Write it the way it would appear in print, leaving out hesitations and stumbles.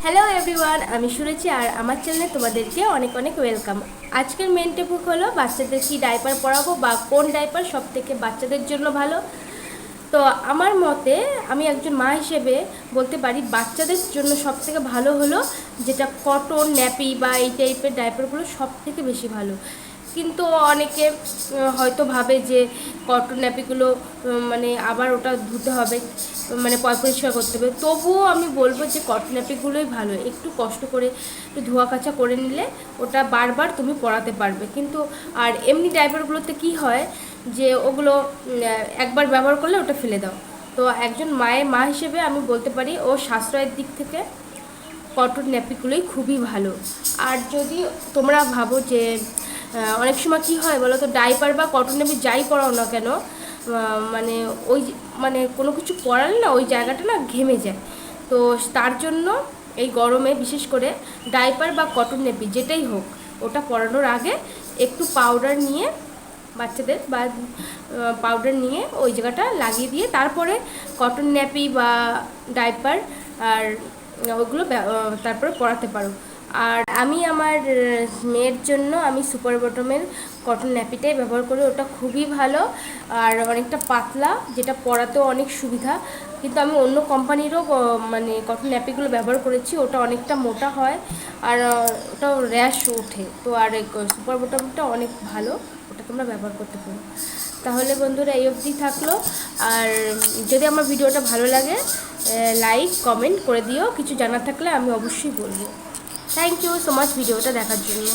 Hello everyone, আমি শুনেছি আর আমার চ্যানেলে তোমাদেরকে অনেক অনেক ওয়েলকাম। আজকের মেন টপিক হলো বাচ্চাদের কি ডাইপার পরাবো বা কোন ডাইপার সব থেকে বাচ্চাদের জন্য ভালো। তো আমার মতে আমি একজন মা হিসেবে বলতে পারি বাচ্চাদের জন্য সব থেকে ভালো হলো যেটা কটন ন্যাপি বা এই টাইপের ডাইপারগুলো সব থেকে বেশি ভালো। কিন্তু অনেকে হয়তো ভাবে যে কটন ন্যাপিগুলো মানে আবার ওটা ধুতে হবে, মানে পরিষ্কার করতে হবে। তবুও আমি বলবো যে কটন ন্যাপিগুলোই ভালো, একটু কষ্ট করে একটু ধোয়া কাচা করে নিলে ওটা বারবার তুমি পরাতে পারবে। কিন্তু আর এমনি ডাইপারগুলোতে কি হয় যে ওগুলো একবার ব্যবহার করলে ওটা ফেলে দাও। তো একজন মা হিসেবে আমি বলতে পারি ও সাশ্রয়ের দিক থেকে কটন ন্যাপিগুলোই খুবই ভালো। আর যদি তোমরা ভাবো যে অনেক সময় কি হয় বলো তো, ডাইপার বা কটন ন্যাপি যাই পরাও না কেন মানে ওই মানে কোনো কিছু পরালে না ওই জায়গাটা না ঘেমে যায়। তো তার জন্য এই গরমে বিশেষ করে ডাইপার বা কটন ন্যাপি যেটাই হোক ওটা পরানোর আগে একটু পাউডার নিয়ে বাচ্চাদের বা পাউডার নিয়ে ওই জায়গাটা লাগিয়ে দিয়ে তারপরে কটন ন্যাপি বা ডাইপার আর ওগুলো তারপরে পরাতে পারো। আর আমি আমার মেয়ের জন্য আমি সুপার বটমের কটন ন্যাপিটাই ব্যবহার করি, ওটা খুবই ভালো আর অনেকটা পাতলা, যেটা পরাতেও অনেক সুবিধা। কিন্তু আমি অন্য কোম্পানিরও মানে কটন ন্যাপিগুলো ব্যবহার করেছি, ওটা অনেকটা মোটা হয় আর ওটাও র্যাশ ওঠে। তো আর সুপার বটমটা অনেক ভালো, ওটা তোমরা ব্যবহার করতে পারো। তাহলে বন্ধুরা এই অবধি থাকলো। আর যদি আমার ভিডিওটা ভালো লাগে লাইক কমেন্ট করে দিও, কিছু জানার থাকলে আমি অবশ্যই বলবো। থ্যাংক ইউ সো মাচ ভিডিওটা দেখার জন্য।